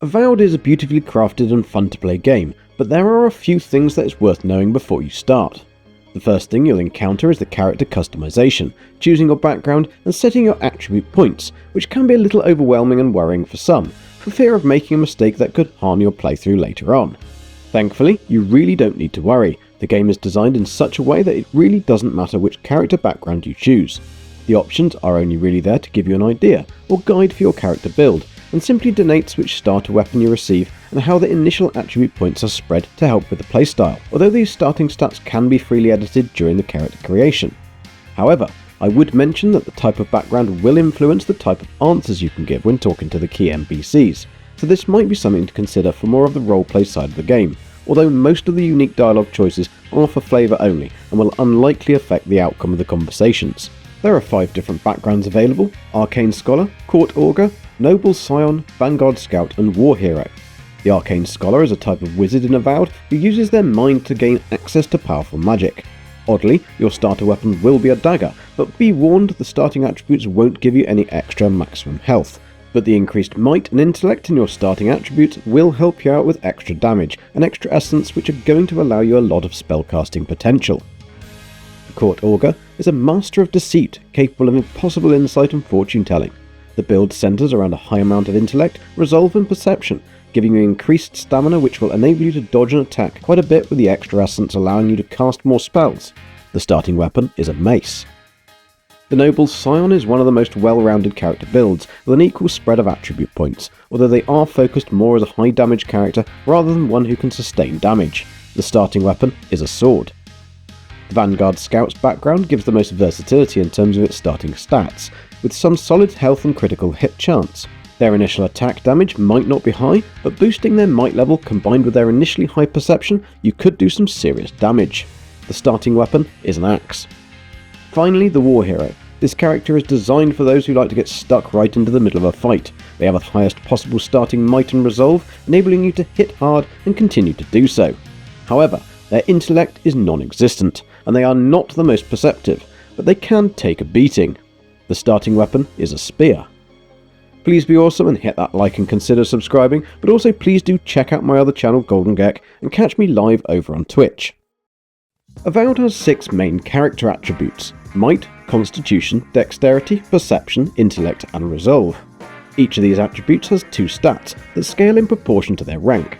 Avowed is a beautifully crafted and fun to play game, but there are a few things that it's worth knowing before you start. The first thing you'll encounter is the character customization, choosing your background and setting your attribute points, which can be a little overwhelming and worrying for some, for fear of making a mistake that could harm your playthrough later on. Thankfully, you really don't need to worry. The game is designed in such a way that it really doesn't matter which character background you choose. The options are only really there to give you an idea or guide for your character build, and simply denotes which starter weapon you receive and how the initial attribute points are spread to help with the playstyle, although these starting stats can be freely edited during the character creation. However, I would mention that the type of background will influence the type of answers you can give when talking to the key NPCs, so this might be something to consider for more of the roleplay side of the game, although most of the unique dialogue choices are for flavour only and will unlikely affect the outcome of the conversations. There are 5 different backgrounds available: Arcane Scholar, Court Augur, Noble Scion, Vanguard Scout and War Hero. The Arcane Scholar is a type of wizard in Avowed who uses their mind to gain access to powerful magic. Oddly, your starter weapon will be a dagger, but be warned, the starting attributes won't give you any extra maximum health, but the increased might and intellect in your starting attributes will help you out with extra damage and extra essence, which are going to allow you a lot of spellcasting potential. The Court Augur is a master of deceit, capable of impossible insight and fortune telling. The build centres around a high amount of intellect, resolve and perception, giving you increased stamina which will enable you to dodge and attack quite a bit, with the extra essence allowing you to cast more spells. The starting weapon is a mace. The Noble Scion is one of the most well-rounded character builds, with an equal spread of attribute points, although they are focused more as a high damage character rather than one who can sustain damage. The starting weapon is a sword. The Vanguard Scout's background gives the most versatility in terms of its starting stats, with some solid health and critical hit chance. Their initial attack damage might not be high, but boosting their might level combined with their initially high perception, you could do some serious damage. The starting weapon is an axe. Finally, the War Hero. This character is designed for those who like to get stuck right into the middle of a fight. They have the highest possible starting might and resolve, enabling you to hit hard and continue to do so. However, their intellect is non-existent, and they are not the most perceptive, but they can take a beating. The starting weapon is a spear. Please be awesome and hit that like and consider subscribing, but also please do check out my other channel Golden Gek and catch me live over on Twitch. Avowed has 6 main character attributes: might, constitution, dexterity, perception, intellect and resolve. Each of these attributes has 2 stats that scale in proportion to their rank.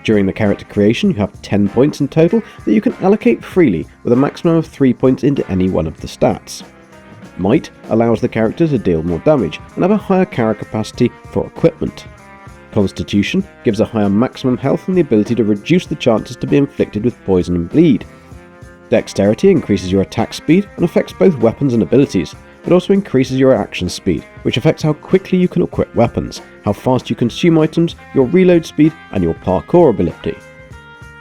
During the character creation you have 10 points in total that you can allocate freely, with a maximum of 3 points into any one of the stats. Might allows the character to deal more damage and have a higher carry capacity for equipment. Constitution gives a higher maximum health and the ability to reduce the chances to be inflicted with poison and bleed. Dexterity increases your attack speed and affects both weapons and abilities, but also increases your action speed, which affects how quickly you can equip weapons, how fast you consume items, your reload speed and your parkour ability.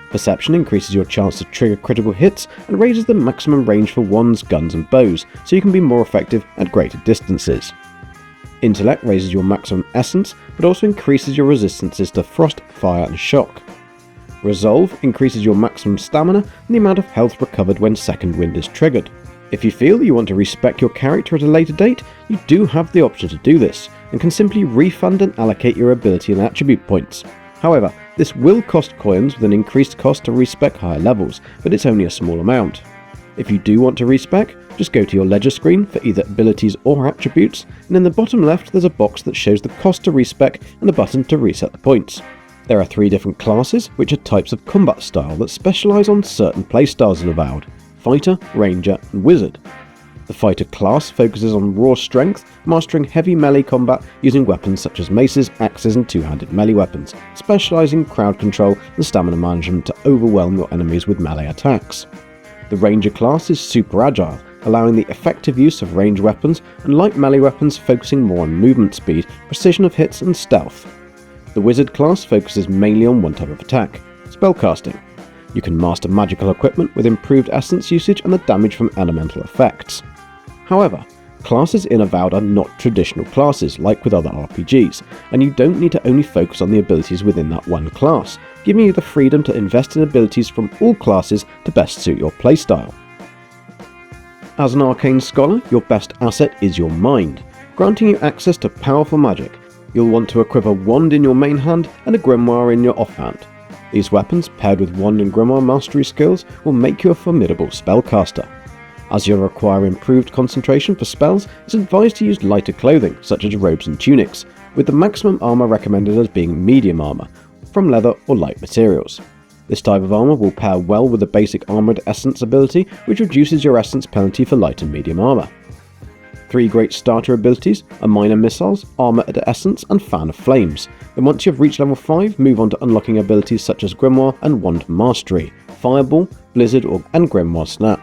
Perception increases your chance to trigger critical hits and raises the maximum range for wands, guns and bows, so you can be more effective at greater distances. Intellect raises your maximum essence, but also increases your resistances to frost, fire and shock. Resolve increases your maximum stamina and the amount of health recovered when second wind is triggered. If you feel that you want to respec your character at a later date, you do have the option to do this, and can simply refund and allocate your ability and attribute points. However, this will cost coins with an increased cost to respec higher levels, but it's only a small amount. If you do want to respec, just go to your ledger screen for either abilities or attributes, and in the bottom left there's a box that shows the cost to respec and a button to reset the points. There are 3 different classes, which are types of combat style that specialise on certain playstyles in Avowed: Fighter, Ranger and Wizard. The Fighter class focuses on raw strength, mastering heavy melee combat using weapons such as maces, axes and two-handed melee weapons, specialising in crowd control and stamina management to overwhelm your enemies with melee attacks. The Ranger class is super agile, allowing the effective use of ranged weapons, and light melee weapons focusing more on movement speed, precision of hits and stealth. The Wizard class focuses mainly on one type of attack: spellcasting. You can master magical equipment with improved essence usage and the damage from elemental effects. However, classes in Avowed are not traditional classes like with other RPGs, and you don't need to only focus on the abilities within that one class, giving you the freedom to invest in abilities from all classes to best suit your playstyle. As an Arcane Scholar, your best asset is your mind, granting you access to powerful magic, You'll want to equip a wand in your main hand and a grimoire in your offhand. These weapons, paired with wand and grimoire mastery skills, will make you a formidable spellcaster. As you'll require improved concentration for spells, it's advised to use lighter clothing, such as robes and tunics, with the maximum armour recommended as being medium armour, from leather or light materials. This type of armour will pair well with the basic Armoured Essence ability, which reduces your essence penalty for light and medium armour. 3 great starter abilities are Minor Missiles, Armoured Essence and Fan of Flames. Then once you've reached level 5, move on to unlocking abilities such as Grimoire and Wand Mastery, Fireball, Blizzard and Grimoire Snap.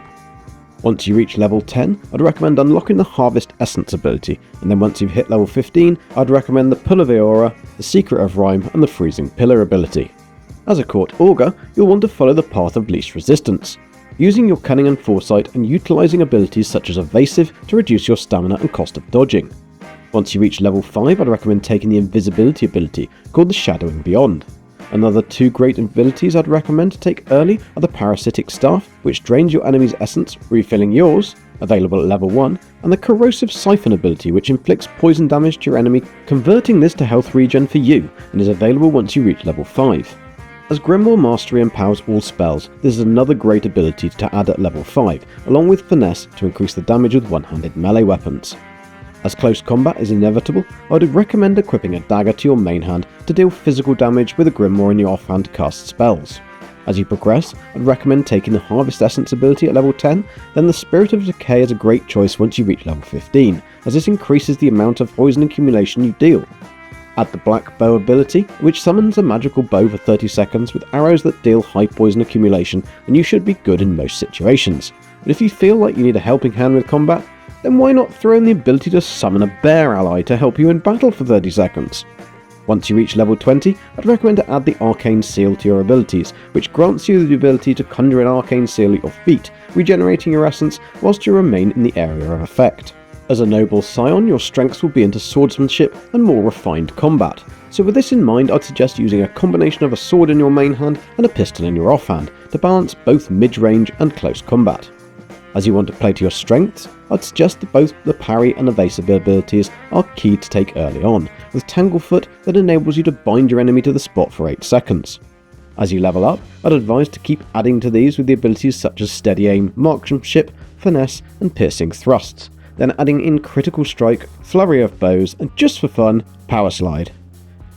Once you reach level 10, I'd recommend unlocking the Harvest Essence ability, and then once you've hit level 15, I'd recommend the Pull of the Aura, the Secret of Rhyme and the Freezing Pillar ability. As a Court Augur, you'll want to follow the path of least resistance, using your cunning and foresight and utilising abilities such as Evasive to reduce your stamina and cost of dodging. Once you reach level 5, I'd recommend taking the Invisibility ability, called the Shadowing Beyond. Another 2 great abilities I'd recommend to take early are the Parasitic Staff, which drains your enemy's essence, refilling yours, available at level 1, and the Corrosive Siphon ability, which inflicts poison damage to your enemy, converting this to health regen for you, and is available once you reach level 5. As Grimoire Mastery empowers all spells, this is another great ability to add at level 5, along with Finesse to increase the damage with one-handed melee weapons. As close combat is inevitable, I would recommend equipping a dagger to your main hand to deal physical damage with a grimoire in your offhand to cast spells. As you progress, I'd recommend taking the Harvest Essence ability at level 10, then the Spirit of Decay is a great choice once you reach level 15, as this increases the amount of poison accumulation you deal. Add the Black Bow ability, which summons a magical bow for 30 seconds with arrows that deal high poison accumulation, and you should be good in most situations. But if you feel like you need a helping hand with combat, then why not throw in the ability to summon a bear ally to help you in battle for 30 seconds? Once you reach level 20, I'd recommend to add the Arcane Seal to your abilities, which grants you the ability to conjure an Arcane Seal at your feet, regenerating your essence whilst you remain in the area of effect. As a noble Scion, your strengths will be into swordsmanship and more refined combat, so with this in mind I'd suggest using a combination of a sword in your main hand and a pistol in your offhand to balance both mid-range and close combat. As you want to play to your strengths, I'd suggest that both the parry and evasive abilities are key to take early on, with Tanglefoot that enables you to bind your enemy to the spot for 8 seconds. As you level up, I'd advise to keep adding to these with the abilities such as Steady Aim, Marksmanship, Finesse and Piercing Thrusts, then adding in Critical Strike, Flurry of Bows and just for fun, Power Slide.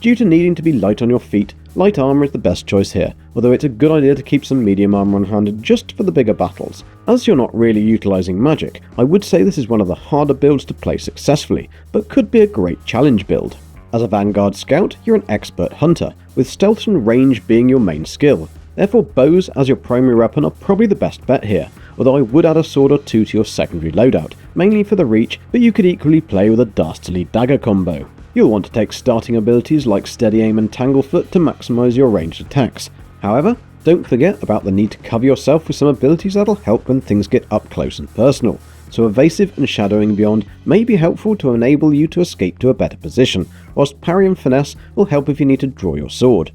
Due to needing to be light on your feet, light armour is the best choice here, although it's a good idea to keep some medium armour on hand just for the bigger battles. As you're not really utilising magic, I would say this is one of the harder builds to play successfully, but could be a great challenge build. As a Vanguard Scout, you're an expert hunter, with stealth and range being your main skill. Therefore bows as your primary weapon are probably the best bet here, although I would add a sword or 2 to your secondary loadout, mainly for the reach, but you could equally play with a dastardly dagger combo. You'll want to take starting abilities like Steady Aim and Tanglefoot to maximise your ranged attacks. However, don't forget about the need to cover yourself with some abilities that'll help when things get up close and personal, so Evasive and Shadowing Beyond may be helpful to enable you to escape to a better position, whilst Parry and Finesse will help if you need to draw your sword.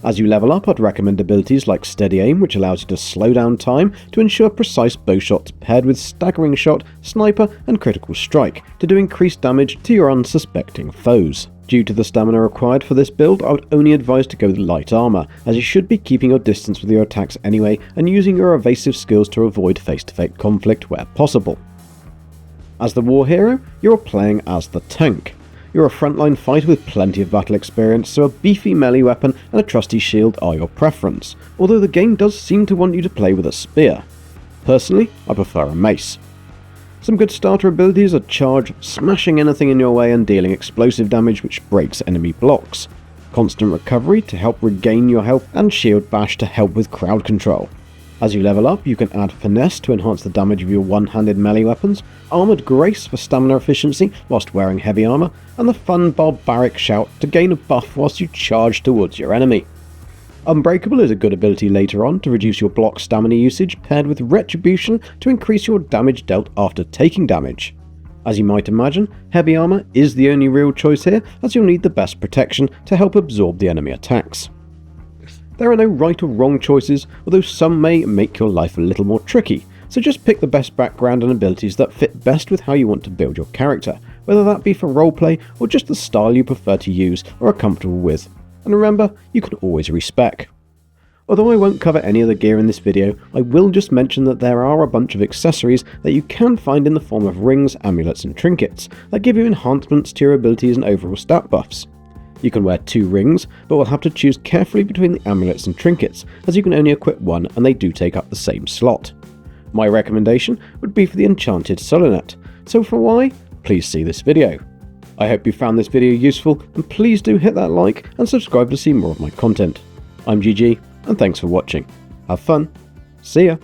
As you level up, I'd recommend abilities like Steady Aim, which allows you to slow down time to ensure precise bow shots paired with Staggering Shot, Sniper and Critical Strike to do increased damage to your unsuspecting foes. Due to the stamina required for this build, I would only advise to go with light armour, as you should be keeping your distance with your attacks anyway and using your evasive skills to avoid face-to-face conflict where possible. As the war hero, you're playing as the tank. You're a frontline fighter with plenty of battle experience, so a beefy melee weapon and a trusty shield are your preference, although the game does seem to want you to play with a spear. Personally, I prefer a mace. Some good starter abilities are Charge, smashing anything in your way and dealing explosive damage which breaks enemy blocks, Constant Recovery to help regain your health, and Shield Bash to help with crowd control. As you level up, you can add Finesse to enhance the damage of your one-handed melee weapons, Armoured Grace for stamina efficiency whilst wearing heavy armour, and the fun Barbaric Shout to gain a buff whilst you charge towards your enemy. Unbreakable is a good ability later on to reduce your block stamina usage, paired with Retribution to increase your damage dealt after taking damage. As you might imagine, heavy armour is the only real choice here, as you'll need the best protection to help absorb the enemy attacks. There are no right or wrong choices, although some may make your life a little more tricky, So just pick the best background and abilities that fit best with how you want to build your character, whether that be for roleplay or just the style you prefer to use or are comfortable with. And remember, you can always respec. Although I won't cover any of the gear in this video, I will just mention that there are a bunch of accessories that you can find in the form of rings, amulets and trinkets that give you enhancements to your abilities and overall stat buffs. You can wear 2 rings, but will have to choose carefully between the amulets and trinkets, as you can only equip one and they do take up the same slot. My recommendation would be for the enchanted Soulnet, so for why, please see this video. I hope you found this video useful, and please do hit that like and subscribe to see more of my content. I'm GG, and thanks for watching. Have fun. See ya.